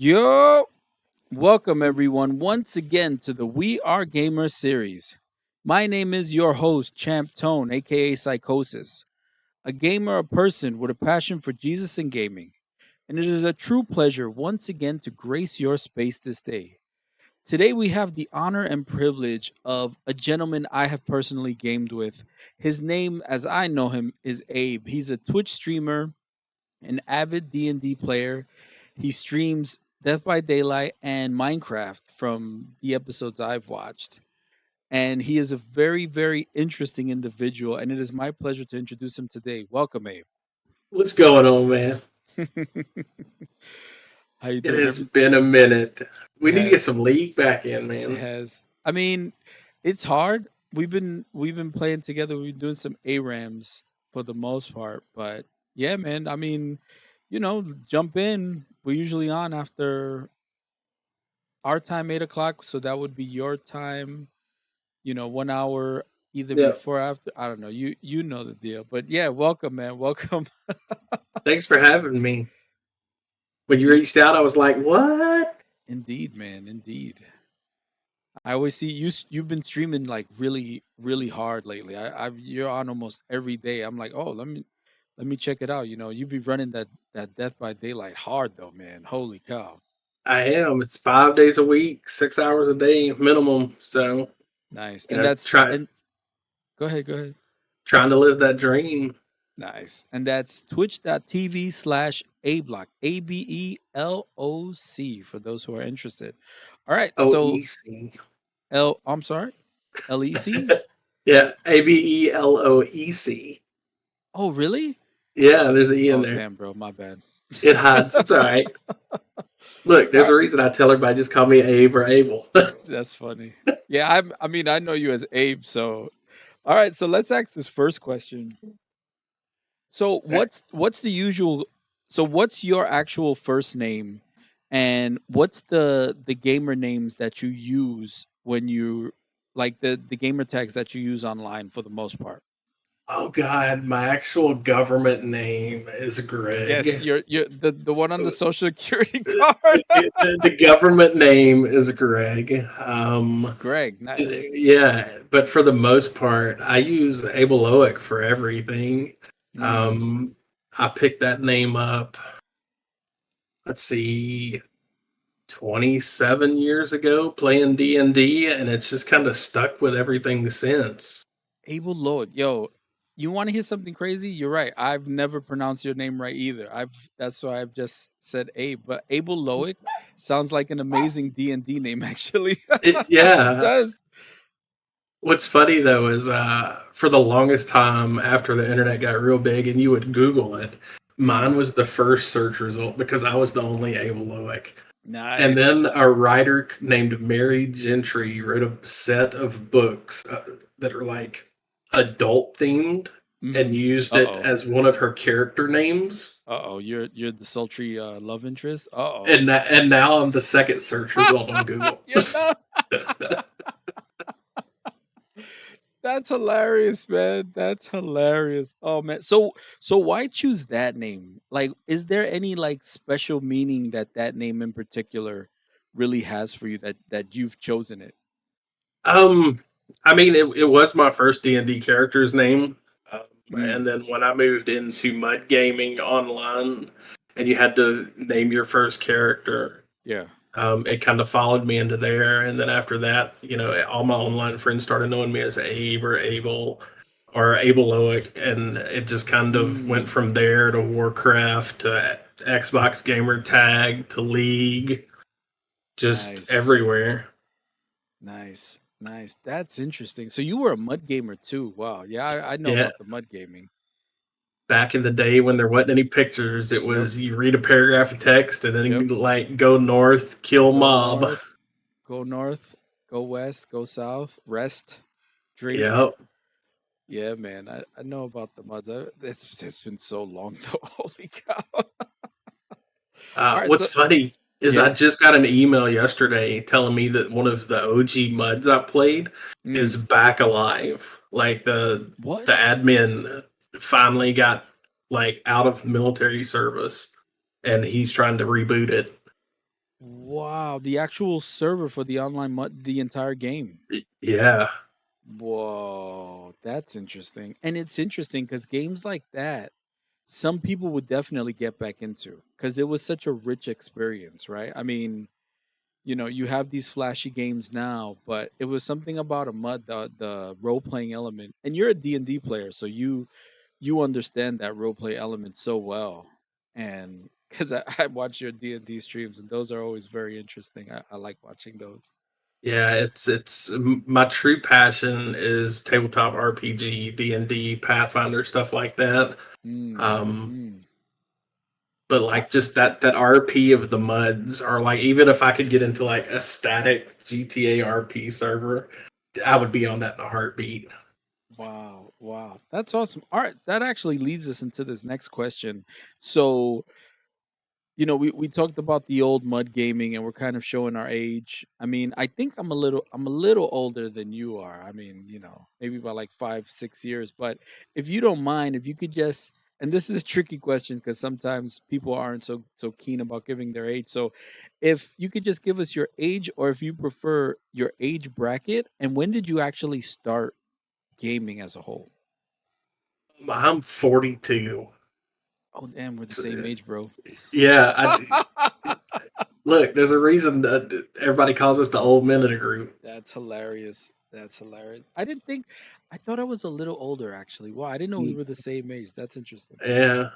Yo, welcome everyone once again to the We Are Gamers series. My name is your host, Champ Tone, aka Sykosys, a gamer, a person with a passion for Jesus and gaming. And it is a true pleasure once again to grace your space this day. Today we have the honor and privilege of a gentleman I have personally gamed with. His name, as I know him, is Abe. He's a Twitch streamer, an avid D&D player. He streams Death by Daylight and Minecraft from the episodes I've watched. And he is a very, very interesting individual, and it is my pleasure to introduce him today. Welcome, Abe. What's going on, man? How you It doing? has been a minute. It We need to get has some league back in, it man. has. I mean, it's hard. We've been playing together. We've been doing some ARAMs for the most part, but yeah, man. I mean, jump in. We're usually on after our time, 8 o'clock, so that would be your time. 1 hour either Yeah. before or after. I don't know. You know the deal, but yeah, welcome, man. Welcome. Thanks for having me. When you In, reached out, I was like, "What?" indeed, man. Indeed. I always see you. You've been streaming like really, really hard lately. You're on almost every day. I'm like, oh, let me check it out. You be running that Death by Daylight hard though, man. Holy cow. I am. It's 5 days a week, 6 hours a day minimum. So Nice. you And know, that's try and go ahead, go ahead. trying to live that dream. Nice. And that's twitch.tv/Ablock. Abeloc for those who are interested. All right. So OEC. I'm sorry. LEC? Yeah, Abeloec. Oh, really? Yeah, there's an E in Oh, there. damn, bro. My bad. It hides. It's all right. Look, All there's right. a reason I tell everybody just call me Abe or Abel. That's funny. Yeah, I mean, I know you as Abe, so all right, so let's ask this first question. So what's the usual what's your actual first name and what's the gamer names that you use when you like the gamer tags that you use online for the most part? Oh God, my actual government name is Yes, Greg. you're the one on the social security card. The government name is Greg. Greg, nice. Yeah, but for the most part, I use Abeloec for everything. Mm, Um, I picked that name up. Let's see, 27 years ago, playing D&D, and it's just kind of stuck with everything since. Abel Lord, yo, you want to hear something crazy? You're right. I've never pronounced your name right either. That's why I've just said Abe. But Abel Loic sounds like an amazing D&D name, actually. It Yeah. does. What's funny though is for the longest time after the internet got real big and you would Google it, Mm, mine was the first search result because I was the only Abeloec. And nice. then a writer named Mary Gentry wrote a set of books that are like adult themed and Mm-hmm. used Uh it oh. as one of her character names. Uh oh. You're the sultry love interest. Uh oh. And now I'm the second search result on Google. You're not. That's hilarious, man. That's hilarious. Oh man. So why choose that name? Like, is there any like special meaning that that name in particular really has for you that you've chosen it? Um, I mean, it was my first D&D character's name, Mm, and then when I moved into mud gaming online, and you had to name your first character, yeah. it kind of followed me into there. And then after that, all my online friends started knowing me as Abe or Abel or Abeloec, and it just kind of went Mm, from there to Warcraft to Xbox Gamer Tag to League, just nice. everywhere. Nice. Nice. That's interesting. So you were a mud gamer too. Wow. Yeah, I know Yeah, about the mud gaming. back in the day when there wasn't any pictures, it Yep. was you read a paragraph of text and then Yep. you like go north, kill Go mob. north, go north, go west, go south, rest, drink. Yep. Yeah, man, I know about the muds. It's been so long though. Holy cow! All right, What's so funny is I yeah. just got an email yesterday telling me that one of the OG muds I played Mm, is back alive. Like what? the admin finally got like out of military service and he's trying to reboot it. Wow, the actual server for the online the entire game. Yeah, Whoa, that's interesting. And it's interesting because games like that, some people would definitely get back into because it was such a rich experience, right? I mean, you have these flashy games now, but it was something about a mud, the role playing element. And you're a D&D player, so you understand that role play element so well. And because I watch your D&D streams, and those are always very interesting. I like watching those. yeah. My true passion is tabletop RPG, D&D, Pathfinder, stuff like that. Mm, Um, mm. but I, like just that RP of the muds, or like even if I could get into like a static GTA RP server, I would be on that in a heartbeat. wow, wow, that's awesome. All right, that actually leads us into this next question. So, we talked about the old mud gaming and we're kind of showing our age. I mean, I think I'm a little older than you are. I mean, maybe by like 5, 6 years. But if you don't mind, if you could just, and this is a tricky question because sometimes people aren't so keen about giving their age. So if you could just give us your age, or if you prefer your age bracket, and when did you actually start gaming as a whole? I'm 42. Oh damn, we're the same age, bro. Yeah, look. There's a reason that everybody calls us the old men of the group. That's hilarious. That's hilarious. I thought I was a little older actually. Wow, I didn't know we were the same age. That's interesting. Yeah,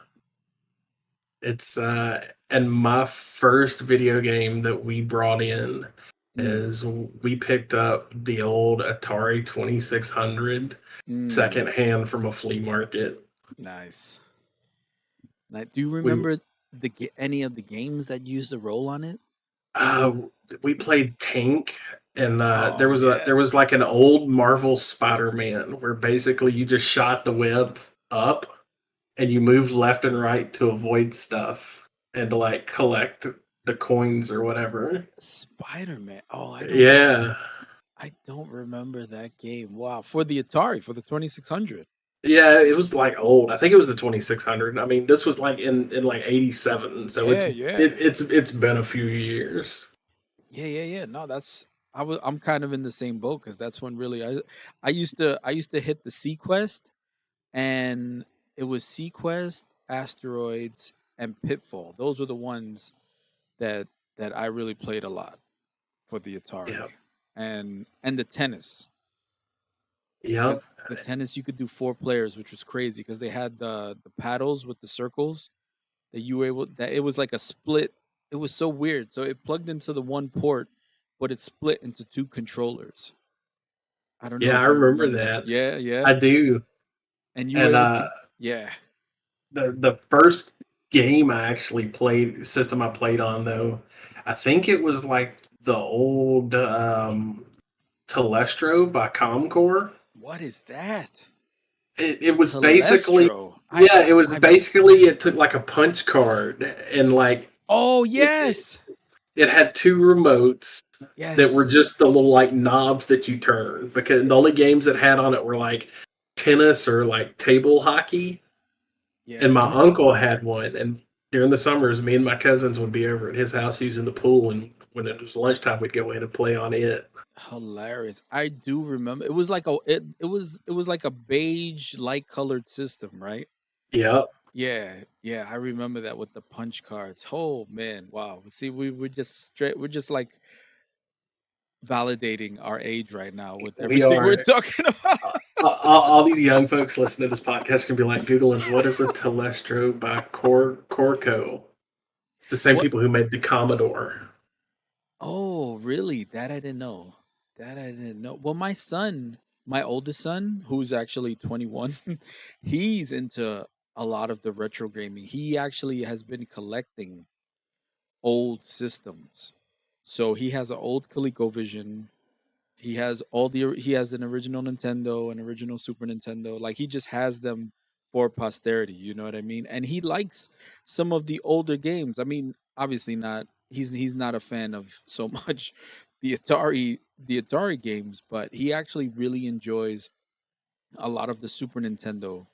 it's and my first video game that we brought in Mm, is we picked up the old Atari 2600 mm, secondhand from a flea market. nice. Now, do you We remember any of the games that used a roll on it? uh we played Tank, and Oh there was yes. like an old Marvel Spider-Man where basically you just shot the web up and you moved left and right to avoid stuff and to like collect the coins or whatever. Spider-Man. Oh, Yeah. I don't remember that game. Wow, for the Atari, for the 2600. Yeah, it was like old. I think it was the 2600. I mean, this was like in like 87, so Yeah, yeah. it's been a few years. Yeah, yeah, yeah. No, I'm kind of in the same boat because that's when really I used to hit the Sequest, and it was Sequest, Asteroids, and Pitfall. Those were the ones that I really played a lot for the Atari, Yeah. and the tennis, Yeah. because the tennis you could do 4 players, which was crazy because they had the paddles with the circles that you were able that it was like a split. It was so weird. So it plugged into the one port, but it split into 2 controllers. I don't know Yeah, I if you remember remember. that. Yeah, yeah. I do. And you were And able to. Yeah. the first game I actually played system I played on though, I think it was like the old Telestro by Comcore. What is that? It was basically, Telestro. yeah, it was I've. basically, it took like a punch card and like Oh it, yes, it had two remotes that were yes. just the little like knobs that you turn, because the only games it had on it were like tennis or like table hockey. Yeah, And my I'm uncle had one, and during the summers, me and my cousins would be over at his house using the pool, and when it was lunchtime, we'd go in and play on it. hilarious. I do remember. It was like a beige light colored system, right? Yep. Yeah, yeah, I remember that with the punch cards. Oh man, wow. See, we're just like validating our age right now with We everything we're are. talking about. All these young folks listening to this podcast can be like googling what is a Telestro by Corco. It's the same What? people who made the Commodore. Oh, really? That I didn't know. That I didn't know. Well, my oldest son, who's actually 21, he's into a lot of the retro gaming. He actually has been collecting old systems. So he has an old ColecoVision. He has an original Nintendo, an original Super Nintendo. Like he just has them for posterity, you know what I mean? And he likes some of the older games. I mean, obviously not he's not a fan of so much the Atari games, but he actually really enjoys a lot of the Super Nintendo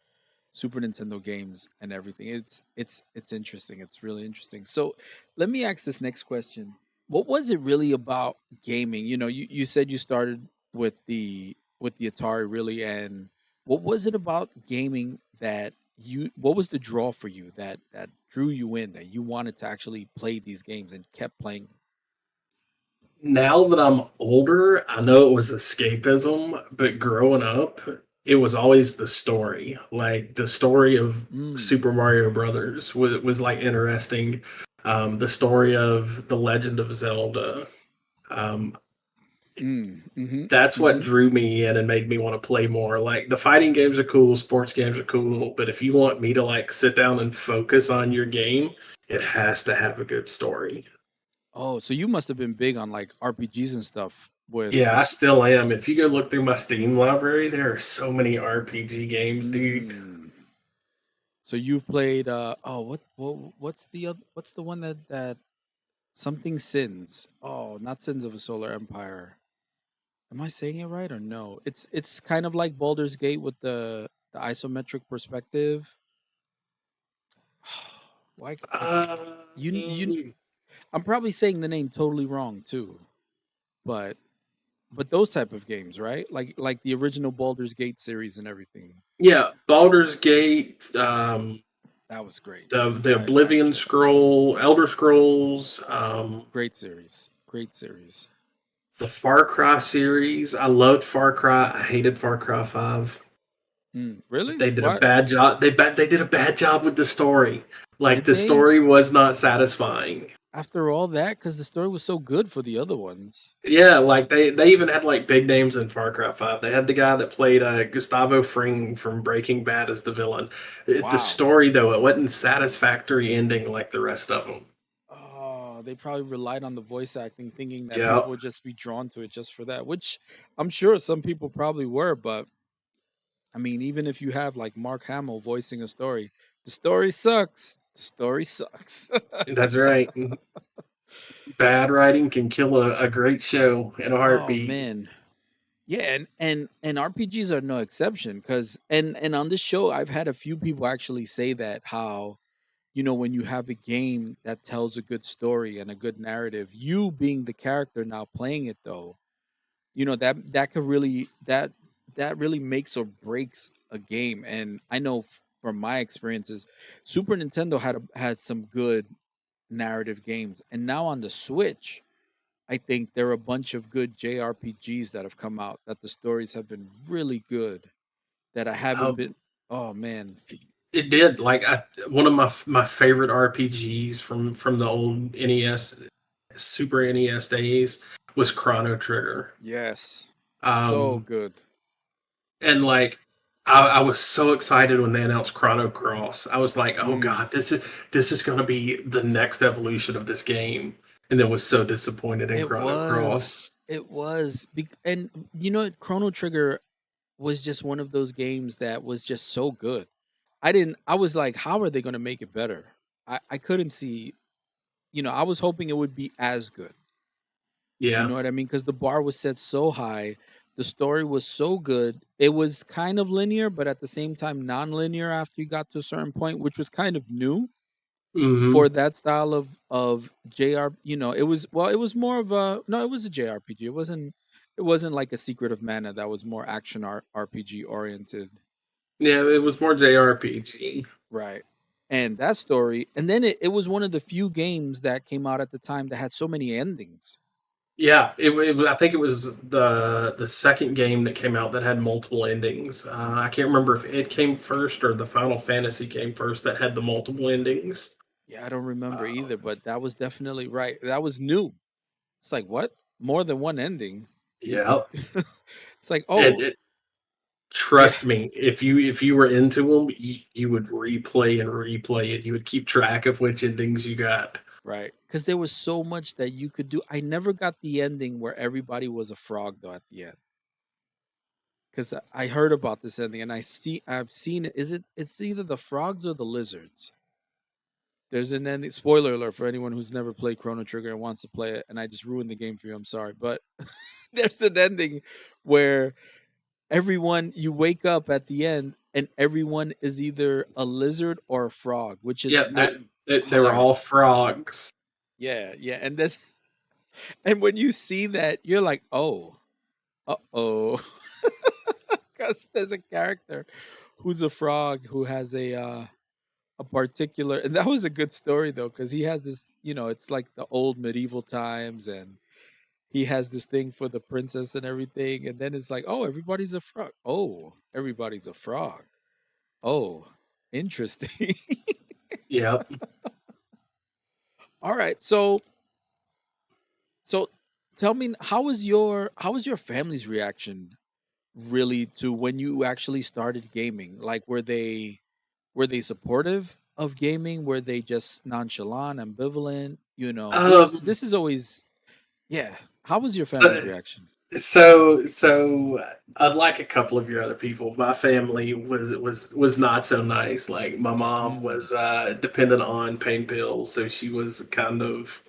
games and everything. It's interesting. It's really interesting. So, let me ask this next question. What was it really about gaming? You said you started with the Atari really, and what was it about gaming that what was the draw for you that drew you in, that you wanted to actually play these games and kept playing Now that I'm older, I know it was escapism, but growing up, it was always the story. Like the story of them? Super Mario Brothers was like interesting. The story of The Legend of Zelda. Um, Mm. that's what Mm-hmm. drew me in and made me want to play more. Like the fighting games are cool, sports games are cool, but if you want me to like sit down and focus on your game, it has to have a good story. Oh, so you must have been big on like RPGs and stuff with Yeah, I this. still am. If you go look through my Steam library, there are so many RPG games, dude. Mm. So you've played what's the one that something Sins? Oh, not Sins of a Solar Empire. Am I saying it right or no? It's kind of like Baldur's Gate with the isometric perspective. Why you Um, I'm probably saying the name totally wrong too. But those type of games, right? Like the original Baldur's Gate series and everything. yeah, Baldur's Gate, That was great. the I Oblivion enjoyed that. Scroll, Elder Scrolls, Great series. Great series. the Far Cry series. I loved Far Cry. I hated Far Cry 5. Really? They did a What bad job. They did a bad job with the story. Like did the they? story was not satisfying. After all that, because the story was so good for the other ones. Yeah, like they even had like big names in Far Cry 5. They had the guy that played Gustavo Fring from Breaking Bad as the villain. The Wow. story though, it wasn't satisfactory ending like the rest of them. Oh, they probably relied on the voice acting, thinking that Yeah. people would just be drawn to it just for that, which I'm sure some people probably were. But I mean, even if you have like Mark Hamill voicing a story, the story sucks. The story sucks. That's right. Bad writing can kill a great show in a Oh heartbeat. man. Yeah, and RPGs are no exception, cuz and on this show I've had a few people actually say that how when you have a game that tells a good story and a good narrative, you being the character now playing it though, that could really that really makes or breaks a game. And I know from my experiences, Super Nintendo had some good narrative games, and now on the Switch, I think there are a bunch of good JRPGs that have come out that the stories have been really good that I haven't been. Um, Oh man, it did. Like one of my favorite RPGs from the old NES, Super NES days was Chrono Trigger. yes, so Um, good. and like I was so excited when they announced Chrono Cross. I was like, "Oh Mm. God, this is going to be the next evolution of this game," and then was so disappointed in It Chrono was. Cross. It was. And Chrono Trigger was just one of those games that was just so good. I was like, how are they going to make it better? I couldn't see, I was hoping it would be as good. You Yeah. know what I mean? Because the bar was set so high. The story was so good. It was kind of linear, but at the same time, non-linear after you got to a certain point, which was kind of new Hmm. for that style of JR. It was more of a no, it was a JRPG. It wasn't like a Secret of Mana that was more action RPG oriented, Yeah, it was more JRPG. right? And that story, and then it was one of the few games that came out at the time that had so many endings. Yeah, I think it was the second game that came out that had multiple endings. I can't remember if it came first or the Final Fantasy came first that had the multiple endings. Yeah, I don't remember Uh, either, but that was definitely right. That was new. It's like what? More than one ending. yeah, It's like, it, oh, it, yeah, trust me, if you were into them, you would replay and replay it. You would keep track of which endings you got. right. Because there was so much that you could do. I never got the ending where everybody was a frog though at the end. Because I heard about this ending and I've seen it. It's either the frogs or the lizards. There's an ending. Spoiler alert for anyone who's never played Chrono Trigger and wants to play it, and I just ruined the game for you. I'm sorry, but there's an ending where everyone you wake up at the end and everyone is either a lizard or a frog, which is Yeah, they were all hilarious. frogs. Yeah, yeah, and this And when you see that, you're like, oh, uh-oh. Because there's a character who's a frog who has a particular, and that was a good story though, because he has this, it's like the old medieval times, and he has this thing for the princess and everything, and then it's like, oh, everybody's a frog. Oh, everybody's a frog. Oh, interesting. Yep. All right, so tell me, how was your family's reaction really to when you actually started gaming? Like, were they supportive of gaming? Were they just nonchalant, ambivalent? This Um, this is always, yeah. How was your family's so, reaction? so unlike a couple of your other people, my family was not so nice. Like my mom Mm, was dependent on pain pills, so she was kind of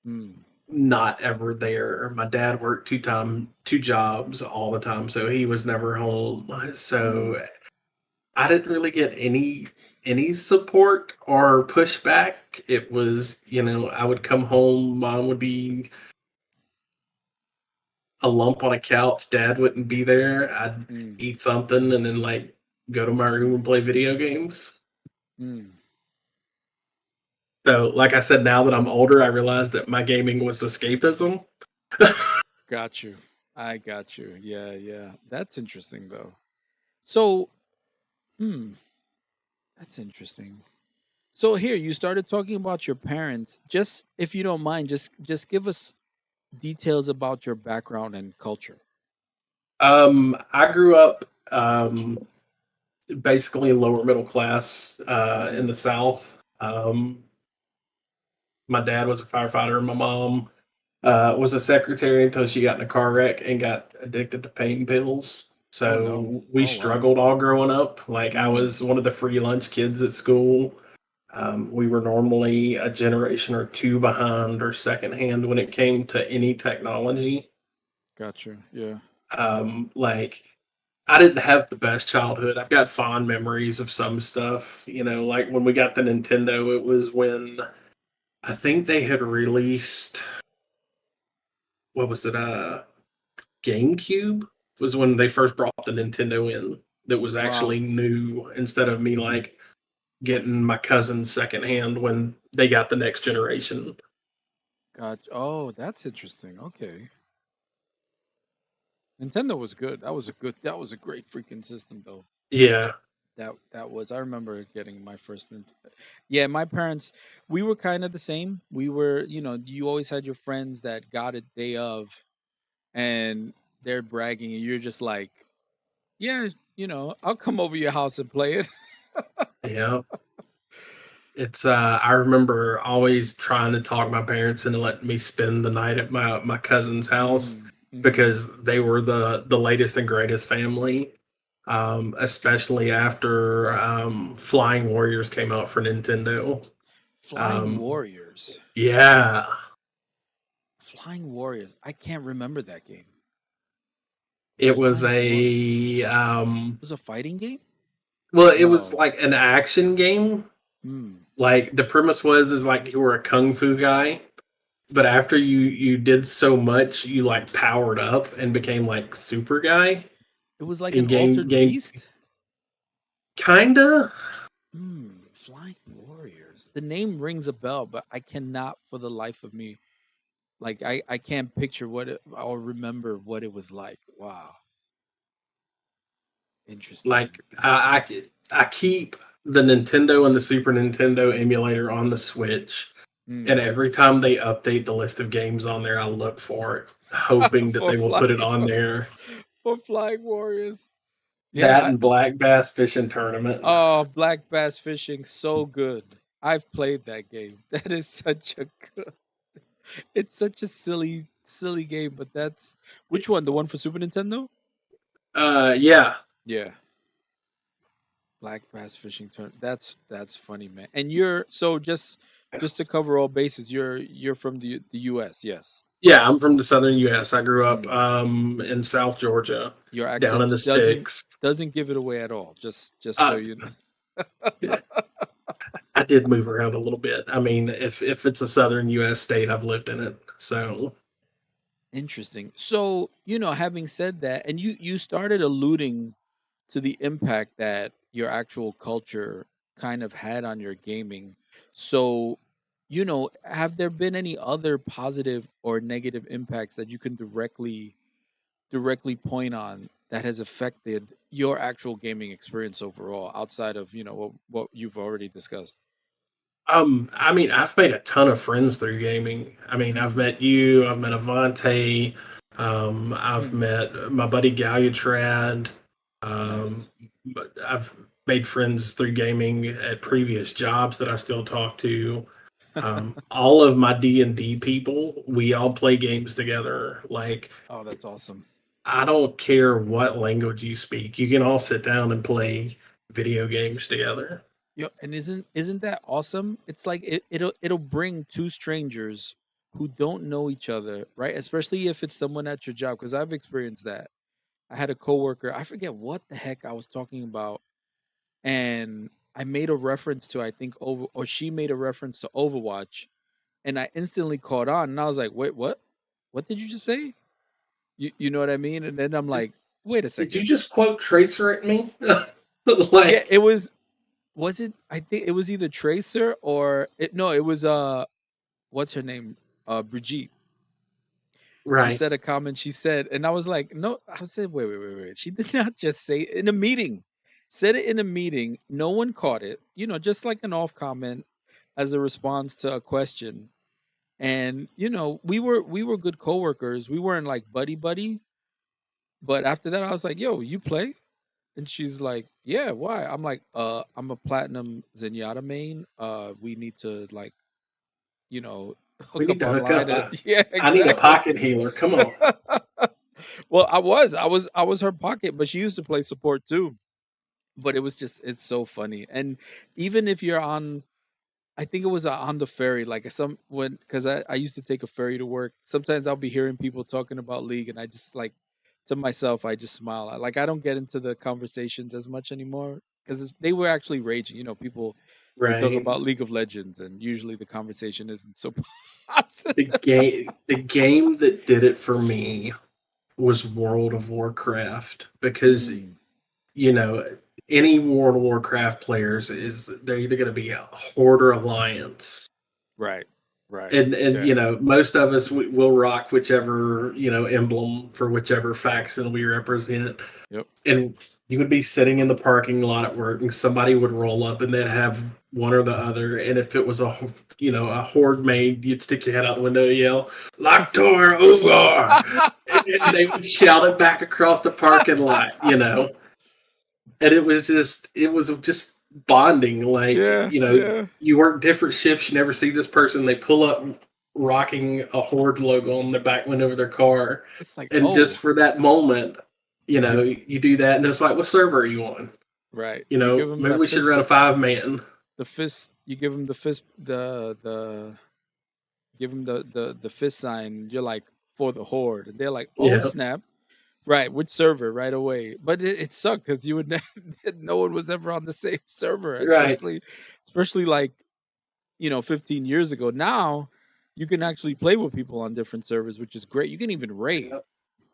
mm, not ever there. My dad worked two jobs all the time, so he was never home. mm, So I didn't really get any support or pushback. It was, I would come home, mom would be a lump on a couch, dad wouldn't be there. I'd mm, eat something and then like go to my room and play video games. mm. So, like I said, now that I'm older, I realize that my gaming was escapism. Got you. I got you. Yeah, yeah. That's interesting though. So, hmm, that's interesting. So here, you started talking about your parents. Just if you don't mind, just give us details about your background and culture. I grew up basically lower middle class in Mm, the South. My dad was a firefighter, and my mom was a secretary until she got in a car wreck and got addicted to pain pills. oh no. So we Oh wow. struggled all growing up. Like I Mm, was one of the free lunch kids at school. We were normally a generation or two behind or secondhand when it came to any technology. got you. Yeah. Like I didn't have the best childhood. I've got fond memories of some stuff. Like when we got the Nintendo, it was when I think they had released, what was it? GameCube was when they first brought the Nintendo in. That was Wow. actually new instead of me like getting my cousin secondhand when they got the next generation. Got. Oh, that's interesting. Okay. Nintendo was good. That was a great freaking system though. Yeah, That was, I remember getting my first Yeah, my parents, we were kind of the same. We were, you always had your friends that got it day of, and they're bragging and you're just like, yeah, I'll come over your house and play it. yeah. It's I remember always trying to talk my parents into letting me spend the night at my cousin's house Mm, mhm. because they were the latest and greatest family. Especially after Flying Warriors came out for Nintendo. Flying Um, Warriors. yeah, Flying Warriors. I can't remember that game. it was Flying Warriors. a It was a fighting game? well, it was No. like an action game. Hmm. Like the premise was is like you were a kung fu guy, but after you did so much, you like powered up and became like super guy It was like an and altered game beast? kinda. Flying Warriors. The name rings a bell, but I cannot for the life of me. Like, I can't picture what it or remember what it was like. Wow. Interesting. Like I keep the Nintendo and the Super Nintendo emulator on the Switch, and Mm. every time they update the list of games on there, I look for it, hoping that for they will put it flying on there. for Flying Warriors. Yeah, That and Black Bass Fishing Tournament. oh, black bass fishing, so good. I've played that game. That is such a good. It's such a silly game, but that's which one? The one for Super Nintendo? Yeah, Yeah. Black bass fishing tournament. That's funny, man. And you're so just to cover all bases, you're from the US, yes. yeah. I'm from the southern U.S. I grew up Mm. in South Georgia, Your down in accent the doesn't sticks. doesn't give it away at all. Just so Uh, you know. I did move around a little bit. I mean, if it's a southern U.S. state, I've lived in it. So Interesting. So, having said that, and you started alluding to the impact that your actual culture kind of had on your gaming. So, have there been any other positive or negative impacts that you can directly point on that has affected your actual gaming experience overall outside of, what you've already discussed? I mean, I've made a ton of friends through gaming. I mean, I've Mm, met you, I've met Avante, I've mm, met my buddy Galutrad. Um, nice. but I've made friends through gaming at previous jobs that I still talk to. All of my D&D people, we all play games together. Like, Oh, that's awesome. I don't care what language you speak, you can all sit down and play video games together. And isn't that awesome? It's like it'll bring two strangers who don't know each other, right? Especially if it's someone at your job, because I've experienced that. I had a coworker, I forget what the heck I was talking about, and I made a reference to, I think, over, or she made a reference to Overwatch, and I instantly caught on, and I was like, "Wait, what? What did you just say?" You know what I mean? And then I'm like, "Wait a Did you second." just quote Tracer at me? Yeah, Like, it was it? I think it was either Tracer or no, it was what's her name? Brigitte. She right. said a comment. She said, and I was like, no. I said, wait. She did not just say it in a meeting. Said it in a meeting. No one caught it. Just like an off comment as a response to a question. And we were good coworkers. We weren't like buddy buddy. But after that, I was like, yo, you play? And she's like, yeah, why? I'm like, I'm a platinum Zenyatta main. We need to like, you know, We hook need up to hook up. online. Yeah, I need a exactly. pocket healer. Come on. Well, I was her pocket, but she used to play support too. But it's so funny. And even if you're on, I think it was on the ferry, like because I used to take a ferry to work. Sometimes I'll be hearing people talking about League, and I just like, to myself, I just smile. Like, I don't get into the conversations as much anymore because they were actually raging. People, they talk Right. about League of Legends, and usually the conversation isn't so positive. The game that did it for me was World of Warcraft because Mm, you know any World of Warcraft players is they're either going to be a Horde or Alliance. right, right, And yeah, most of us will rock whichever emblem for whichever faction we represent. yep. And you would be sitting in the parking lot at work, and somebody would roll up, and they'd have one or the other. And if it was a horde maid, you'd stick your head out the window and yell, "Loktor Ugar!" And they would shout it back across the parking lot. And it was just bonding. Like, Yeah, yeah. you work different shifts, you never see this person. They pull up rocking a horde logo on their back window of their car, It's like, and just oh, for that moment, you you do that, and then it's like, what server are you on? right. You give them Maybe that we should run a fist, 5-man. the fist. You give them the fist, the give them the fist sign. You're like, for the horde, and they're like, oh Yeah, snap. Right, which server right away. But it sucked because you would no one was ever on the same server, right. especially like 15 years ago. Now you can actually play with people on different servers, which is great. You can even raid, Yeah,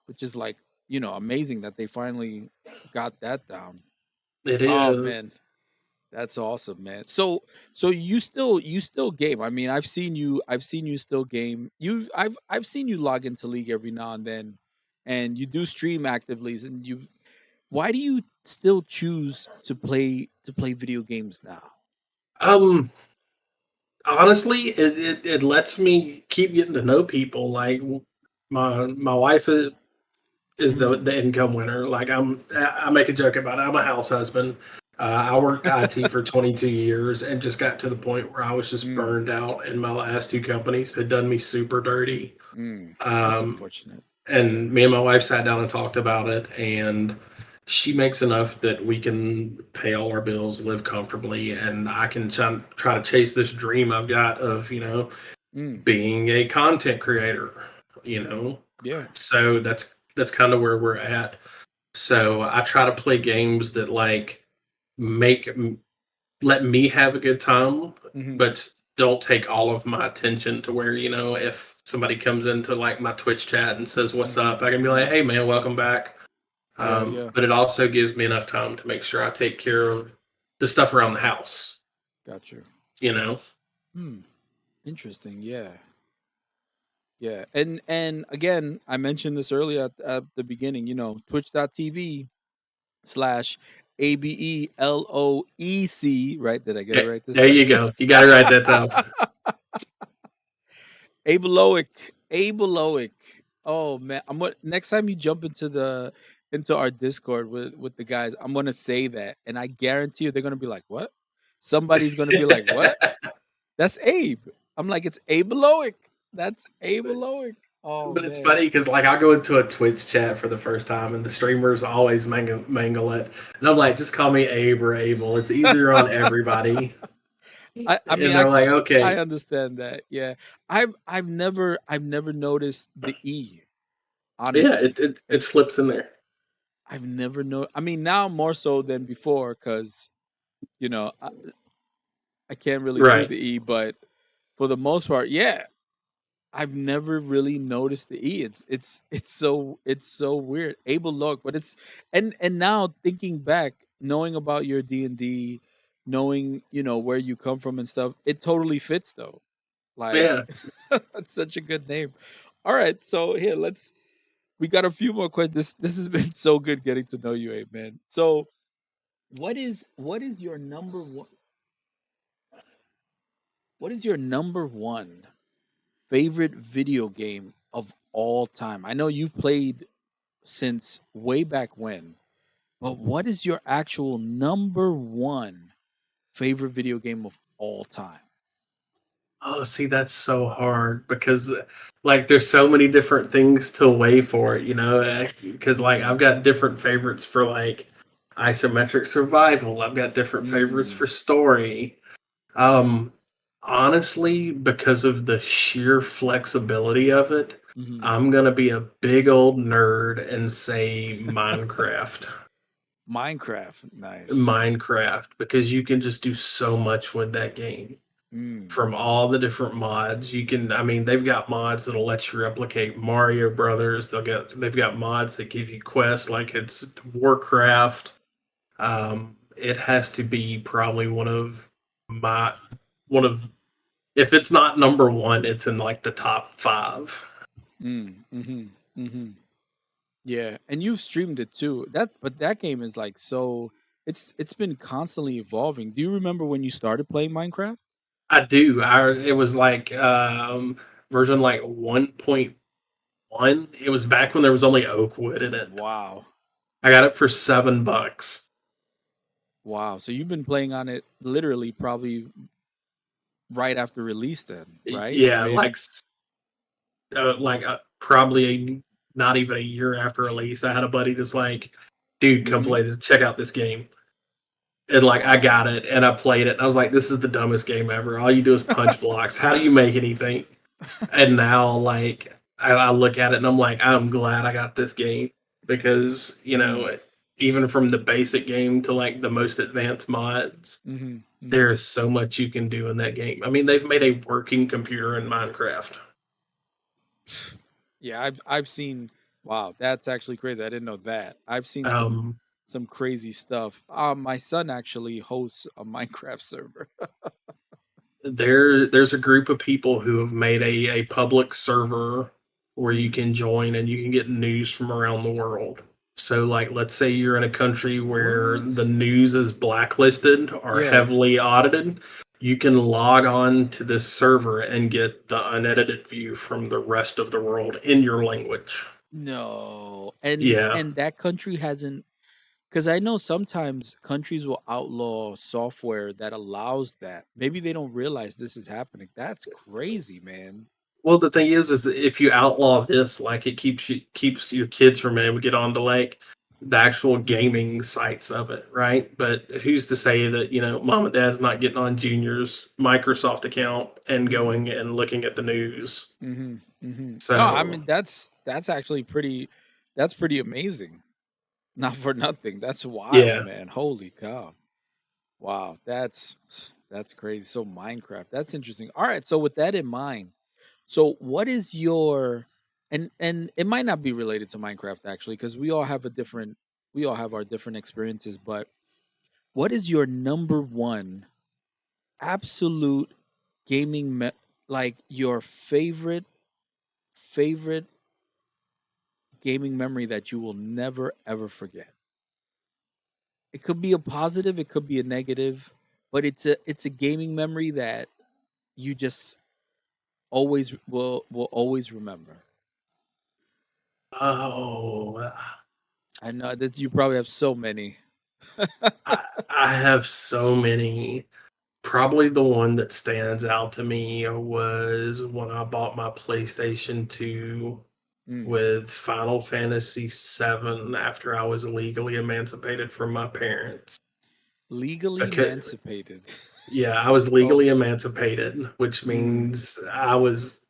which is like amazing that they finally got that down. it Oh is. man, that's awesome, man. So you still game. I mean, I've seen you still game. I've seen you log into League every now and then, and you do stream actively. And why do you still choose to play video games now? Um, Honestly, it lets me keep getting to know people. Like, my wife is Mm, the income winner. Like, I make a joke about it. I'm a house husband. I worked IT for 22 years and just got to the point where I was just mm, burned out, and my last two companies had done me super dirty. that's Um, unfortunate. and me and my wife sat down and talked about it, and she makes enough that we can pay all our bills, live comfortably, and I can try to chase this dream I've got of Mm, being a content creator. You know, yeah. so that's kind of where we're at. So I try to play games that like make let me have a good time, Hmm. but don't take all of my attention to where, if somebody comes into like my Twitch chat and says what's up, I can be like, hey man, welcome back. Yeah. But it also gives me enough time to make sure I take care of the stuff around the house. Gotcha. You know? Interesting. Yeah. Yeah. And again, I mentioned this earlier at the beginning, twitch.tv/ABELOEC, right? Did I get it right this There time? you go. You got to write that down. Abeloec. Abeloec. Oh man. Next time you jump into our Discord with the guys, I'm gonna say that. And I guarantee you they're gonna be like, what? Somebody's gonna be like, what? That's Abe. I'm like, it's Abeloec. That's Abeloec. Oh But it's man. funny because like I'll go into a Twitch chat for the first time and the streamers always mangle it. And I'm like, just call me Abe or Abel. It's easier on everybody. I mean And they're like, I okay. understand that. Yeah. I've never noticed the E, Yeah, honestly. it It's slips in there. I've never know I mean now more so than before cuz you know, I can't really see Right. the E, but for the most part, yeah, I've never really noticed the E. It's so weird. Able look, but it's and now thinking back, knowing about your D&D, knowing, where you come from and stuff, it totally fits though. Like Yeah. that's such a good name. All right, so here we got a few more questions. This has been so good getting to know you, Abe, man. So what is your number one what is your number one favorite video game of all time? I know you've played since way back when, but what is your actual number one favorite video game of all time? Oh, see, that's so hard because like there's so many different things to weigh for it, because like Mm, I've got different favorites for like isometric survival. I've got different favorites mm, for story. Um, Honestly, because of the sheer flexibility of it, mhm. I'm gonna be a big old nerd and say Minecraft. Minecraft, nice. Minecraft, because you can just do so much with that game. Mm, From all the different mods, I mean, they've got mods that'll let you replicate Mario Brothers. They've got mods that give you quests like it's Warcraft. It has to be probably my one of if it's not number one, it's in like the top five. mm. Yeah, and you've streamed it too. But that game is like so. It's been constantly evolving. Do you remember when you started playing Minecraft? I do. It was like version like 1.1. It was back when there was only oak wood in it. Wow, I got it for $7. wow. So you've been playing on it literally probably right after release, then, right? Or Yeah, maybe. probably not even a year after release. I had a buddy that's like, "Dude, come Hmm. play this. Check out this game." And like, I Wow. got it and I played it. And I was like, "This is the dumbest game ever. All you do is punch blocks. How do you make anything?" And now, like, I look at it and I'm like, I'm glad I got this game because Mm, even from the basic game to like the most advanced mods, hmm hmm there's so much you can do in that game. I mean, they've made a working computer in Minecraft. Yeah, I've seen. Wow, that's actually crazy. I didn't know that. I've seen some Um, some crazy stuff. My son actually hosts a Minecraft server. there's a group of people who have made a public server where you Mm. can join and you can get news from around the world. So, like, let's say you're in a country where What? the news is blacklisted or Yeah. heavily audited, you can log on to this server and get the unedited view from the rest of the world in your language. No. And Yeah. and that country hasn't, because I know sometimes countries will outlaw software that allows that. Maybe they don't realize this is happening. That's crazy, man. Well, the thing is if you outlaw this, like it keeps your kids from being able to get onto like the actual gaming sites of it, right? But who's to say that mom and dad's not getting on Junior's Microsoft account and Hmm. going and looking at the news? No, I So mean that's actually pretty amazing. Not for nothing. That's wild, yeah, man. Holy cow. Wow, that's That's crazy. So Minecraft, that's interesting. All right, so with that in mind, so what is your and it might not be related to Minecraft actually because we all have our different experiences, but what is your number one absolute gaming like your favorite gaming memory that you will never ever forget? It could be a positive, it could be a negative, but it's a gaming memory that you just always will always remember. Oh, I know that you probably have so many. I have so many. Probably the one that stands out to me was when I bought my PlayStation 2 Mm. with Final Fantasy 7 after I was legally emancipated from my parents. Legally Okay, emancipated. yeah, I was Oh. legally emancipated, which Mm. means I was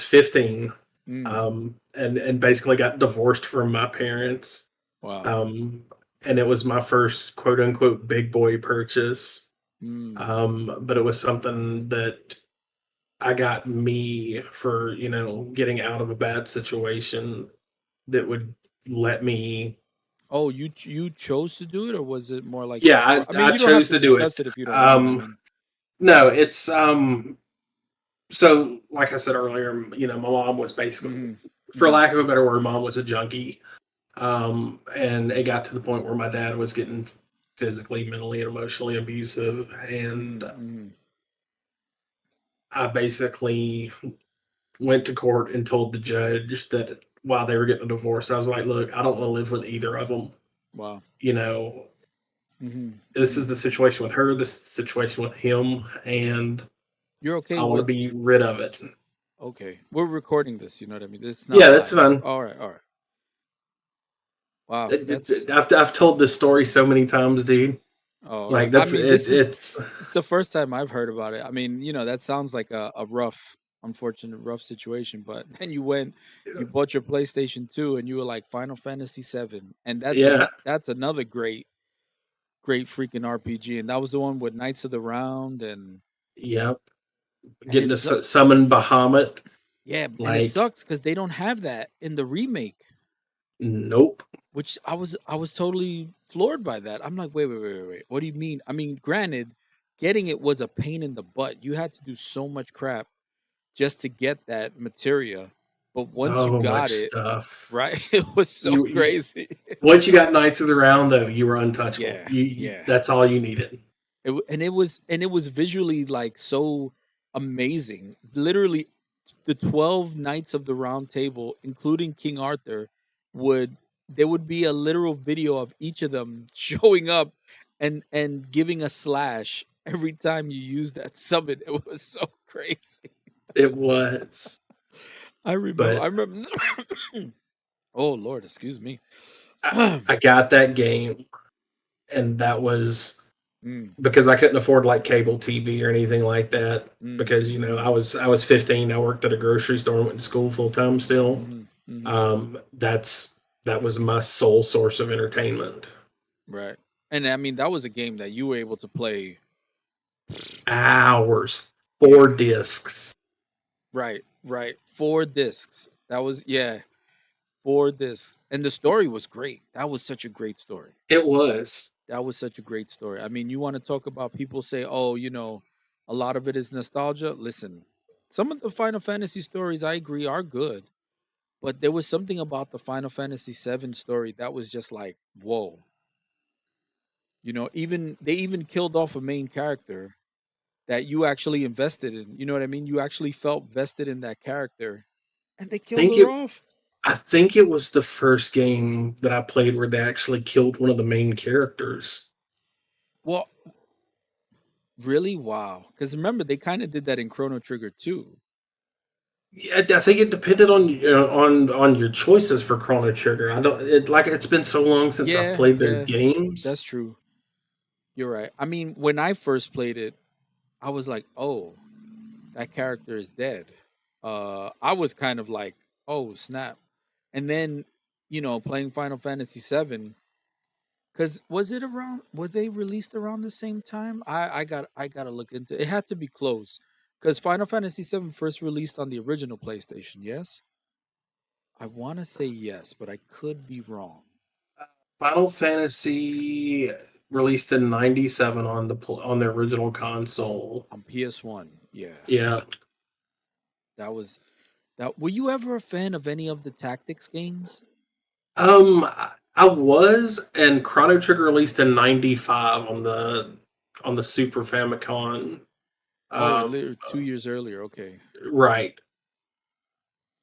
15, Mm. and basically got divorced from my parents. Wow. Um, and it was my first quote unquote big boy purchase. Mm. But it was something that I got me for, getting out of a bad situation that would let me. Oh, you chose to do it, or was it more like Yeah, support? I mean, I you don't have chose to to do discuss it. it if you don't want. I mean, No, it's so like I said earlier, my mom was basically, hmm for hmm lack of a better word, mom was a junkie. And it got to the point where my dad was getting physically, mentally, and emotionally abusive, and hmm I basically went to court and told the judge that while they were getting a divorce, I was like, "Look, I don't want to live with either of them. wow. You know, hmm this is the situation with her, this is the situation with him, and You're okay I want to with be rid of it." okay. We're recording this. You know what I mean. This is not Yeah, that's live. fun. All right. All right. Wow. That's I've told this story so many times, dude. oh. All right. Like I that's mean, it. this is It's it's the first time I've heard about it. I mean, that sounds like a rough, unfortunate, rough situation. But then you bought your PlayStation 2, and you were like Final Fantasy 7, and yeah, that's another great freaking RPG, and that was the one with Knights of the Round, yeah. and Getting to it's summon Bahamut. yeah, and it Like, sucks because they don't have that in the remake, nope. which I was totally floored by that. I'm like, wait. What do you mean? I mean, granted, getting it was a pain in the butt. You had to do so much crap just to get that materia, but once you So got much it, stuff. right, it was so You crazy. once you got Knights of the Round though, you were untouchable. Yeah, yeah. That's all you needed. And it was visually like so amazing. Literally, the 12 knights of the round table, including King Arthur, would there would be a literal video of each of them showing up and giving a slash every time you use that summon. It was so crazy. It was, I but remember. Oh Lord, excuse me. I, I got that game, and that was Mm, because I couldn't afford like cable TV or anything like that. Because mm, I was 15. I worked at a grocery store and went to school full time still. mm. That was my sole source of entertainment. Right. And I mean that was a game that you were able to play. Hours, Yeah. 4 discs. Right. 4 discs. That was yeah. 4 discs. And the story was great. That was such a great story. It was. That was such a great story. I mean, you want to talk about people say, "Oh, a lot of it is nostalgia." Listen, some of the Final Fantasy stories I agree are good, but there was something about the Final Fantasy 7 story that was just like, "Whoa." Even they even killed off a main character that you actually invested in. You know what I mean? You actually felt vested in that character and they I killed think her it. off. I think it was the first game that I played where they actually killed one of the main characters. Well, really? Wow. Because remember, they kind of did that in Chrono Trigger too. Yeah, I think it depended on your choices for Chrono Trigger. I don't it, like it's been so long since I've Yeah, played those yeah, games. that's true. You're right. I mean, when I first played it, I was like, "Oh, that character is dead." I was kind of like, "Oh, snap!" And then, playing Final Fantasy 7. Cause was it around? Were they released around the same time? I gotta look into it. It had to be close. Cause Final Fantasy VII first released on the original PlayStation. Yes, I want to say yes, but I could be wrong. Final Fantasy released in '97 on on the original console. On PS1. Yeah, Yeah. that was that. Were you ever a fan of any of the tactics games? I was, and Chrono Trigger released in '95 on the Super Famicom. Oh, Um, 2 years earlier. Okay, right.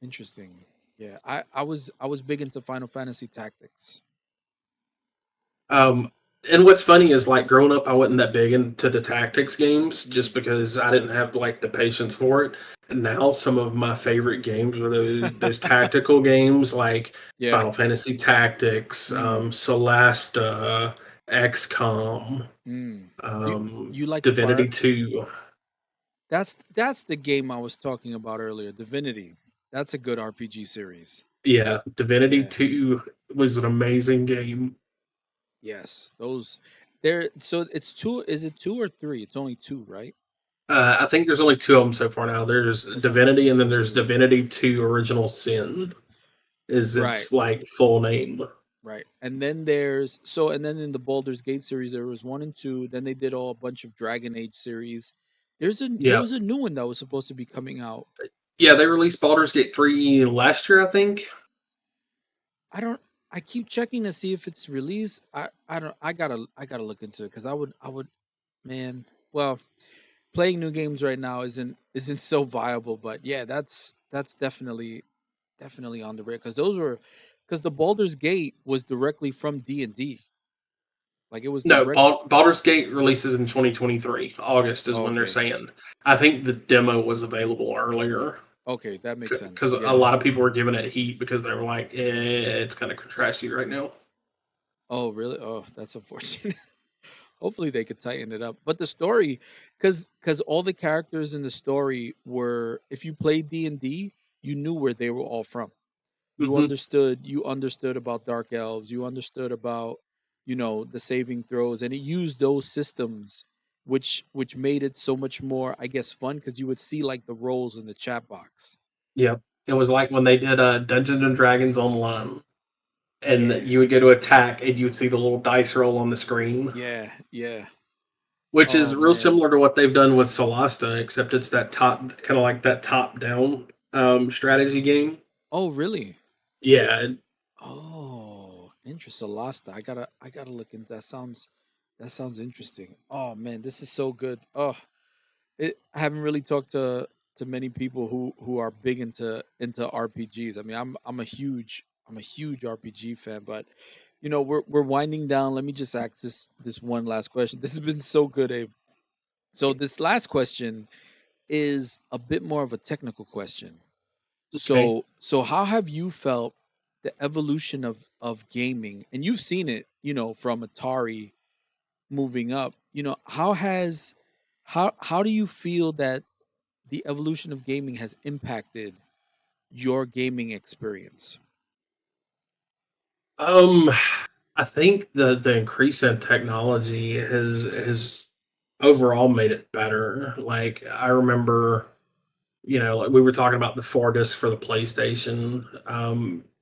interesting. Yeah, I was big into Final Fantasy Tactics. Um, and what's funny is like growing up, I wasn't that big into the tactics games just Mm. because I didn't have like the patience for it. And now some of my favorite games are those tactical games like Yeah. Final Fantasy Tactics, Mm. Celesta, XCOM, Mm. You like the Divinity fire? 2. That's the game I was talking about earlier. Divinity. That's a good RPG series. Yeah, Divinity Yeah. 2 was an amazing game. Yes. Those. There. So it's two. Is it two or three? It's only two, right? I think there's only two of them so far now. There's The Divinity, and then first there's two. Divinity 2 Original Sin. Is Right. its like full name. Right. And then there's so and then in the Baldur's Gate series there was one and two. Then they did all a bunch of Dragon Age series. There Yeah. was a new one that was supposed to be coming out. Yeah, they released Baldur's Gate 3 last year, I think. I don't. I keep checking to see if it's released. I don't. I gotta look into it because I would man. Well, playing new games right now isn't so viable. But yeah, that's definitely on the radar because those were because the Baldur's Gate was directly from D&D. Like it was No, direct. Baldur's Gate releases in 2023. August is Oh, when they're okay. saying. I think the demo was available earlier Okay, that makes sense. because a Yeah. lot of people were giving it heat because they were like, it's kind of trashy right now. Oh, really? Oh, that's unfortunate. Hopefully they could tighten it up. But the story, because all the characters in the story were, if you played D&D, you knew where they were all from. Hmm. You understood about dark elves. You understood about, the saving throws, and it used those systems, which made it so much more, I guess, fun because you would see like the roles in the chat box. Yep. It was like when they did Dungeons and Dragons Online, and Yeah, you would go to attack, and you would see the little dice roll on the screen, yeah, yeah. which Oh is real man. similar to what they've done with Solasta, except it's that top, kind of like that top down strategy game. Oh really? Yeah, Oh, interesting. Lost. I gotta look into that. That sounds interesting. Oh man, this is so good. Oh, I haven't really talked to many people who are big into RPGs. I mean, I'm a huge RPG fan, but we're winding down. Let me just ask this one last question. This has been so good, Abe. So this last question is a bit more of a technical question. okay. So how have you felt the evolution of gaming? And you've seen it, from Atari moving up. How do you feel that the evolution of gaming has impacted your gaming experience? Um, I think the increase in technology has overall made it better. Like I remember, like we were talking about the 4 disc for the PlayStation,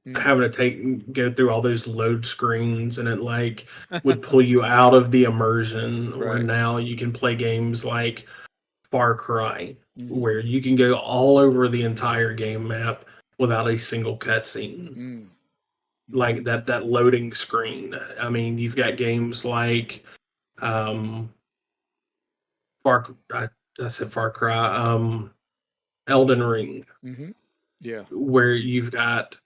Mm. having to go through all those load screens, and it like would pull you out of the immersion. Where Right. now you can play games like Far Cry, Mm-hmm. where you can go all over the entire game map without a single cutscene. Mm. Mm-hmm. Like that loading screen. I mean, you've got games like um Far I said Far Cry, Elden Ring, Mm-hmm. Yeah. where you've got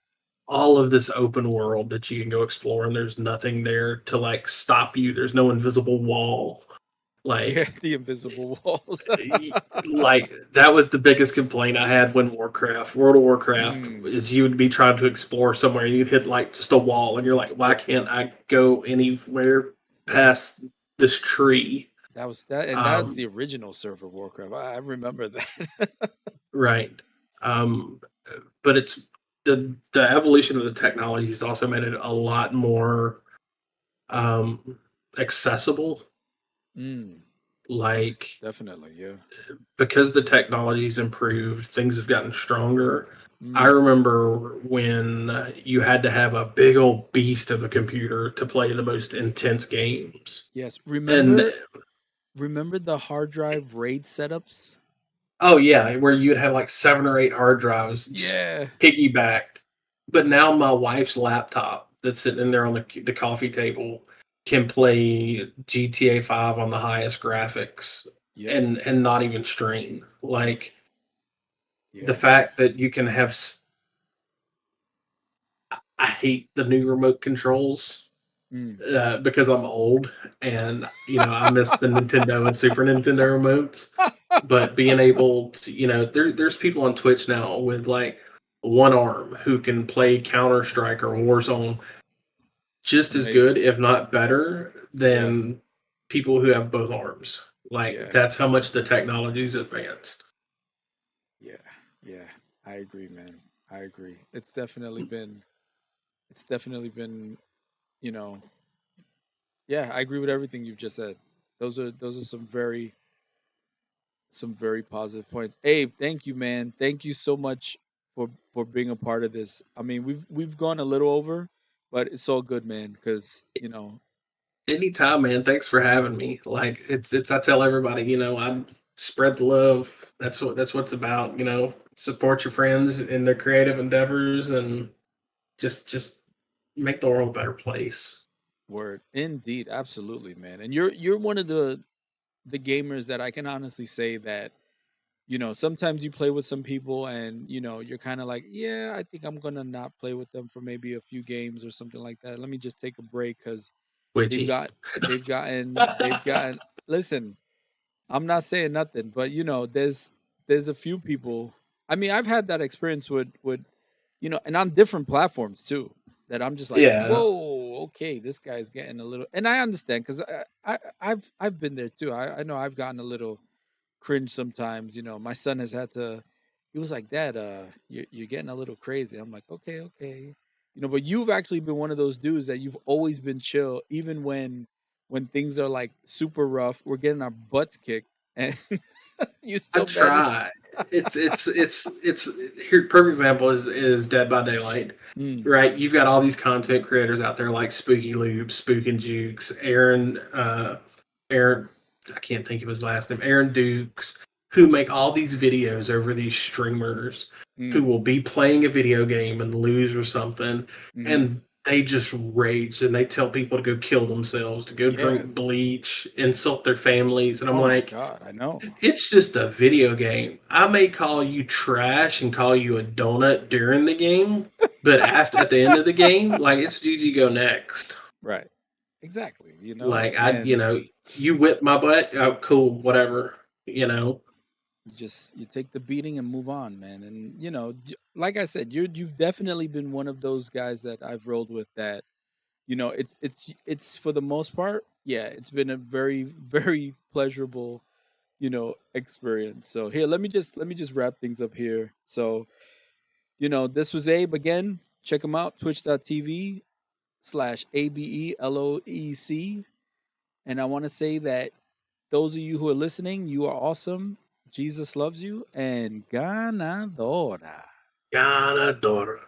all of this open world that you can go explore, and there's nothing there to like stop you. There's no invisible wall. Yeah. Like The invisible walls. like that was the biggest complaint I had when World of Warcraft, Mm. is you would be trying to explore somewhere, and you'd hit like just a wall, and you're like, why can't I go anywhere past this tree? That was that, and that's Um, the original server Warcraft. I remember that. right. Um, but it's the evolution of the technology has also made it a lot more. um, accessible. Mm, Like, definitely, yeah. because the technology's improved, things have gotten stronger. I Mm, remember when you had to have a big old beast of a computer to play the most intense games. yes. And Remember the hard drive RAID setups? oh yeah, where you'd have like 7 or 8 hard drives just Yeah. piggybacked. But now my wife's laptop that's sitting in there on the coffee table can play GTA 5 on the highest graphics Yep. and not even stream. Like the Yeah. fact that you can have I hate the new remote controls Mm. because I'm old and I miss the Nintendo and Super Nintendo remotes. But being able to, there's people on Twitch now with like one arm who can play Counter Strike or Warzone just as Amazing. good, if not better, Yeah. than people who have both arms. Like Yeah. that's how much the technology's advanced. Yeah. Yeah. I agree, man. I agree. It's definitely been, you know, yeah, I agree with everything you've just said. Those are some very positive points. Abe, thank you, man. Thank you so much for being a part of this. I mean, we've gone a little over, but it's all good, man, because Anytime, man. Thanks for having me. Like it's I tell everybody, I spread the love. That's what's about, support your friends in their creative endeavors and just make the world a better place. word indeed, absolutely, man. And you're one of the gamers that I can honestly say that sometimes you play with some people and you're kind of like, yeah, I think I'm gonna not play with them for maybe a few games or something like that. Let me just take a break because they've Witchy. got they've gotten listen, I'm not saying nothing, but there's a few people. I mean, I've had that experience with and on different platforms too, that I'm just like, Yeah, whoa, okay, this guy's getting a little, and I understand because I've been there too. I know I've gotten a little cringe sometimes. My son has had to. He was like, "Dad, you're getting a little crazy." I'm like, "Okay, okay." But you've actually been one of those dudes that you've always been chill, even when things are like super rough. We're getting our butts kicked, and you I still manage. try. It's here. Perfect example is Dead by Daylight. Mm, Right, you've got all these content creators out there like Spooky Lube, Spook and Jukes, Aaron, I can't think of his last name, Aaron Dukes, who make all these videos over these streamers who mm, will be playing a video game and lose or something, mm. and they just rage and they tell people to go kill themselves, to go Yeah. drink bleach, insult their families, and I'm Oh my like, God, I know. it's just a video game. I may call you trash and call you a donut during the game, but after at the end of the game, like it's GG go next. Right. Exactly. Like And you whip my butt. Oh, cool, whatever. You know, you take the beating and move on, man. And like I said, you've definitely been one of those guys that I've rolled with that it's for the most part, yeah, it's been a very very pleasurable experience. So here, let me just wrap things up here. So this was Abe again. Check him out, twitch.tv/ABELOEC. And I want to say that those of you who are listening, you are awesome. Jesus loves you, and ganadora. ganador.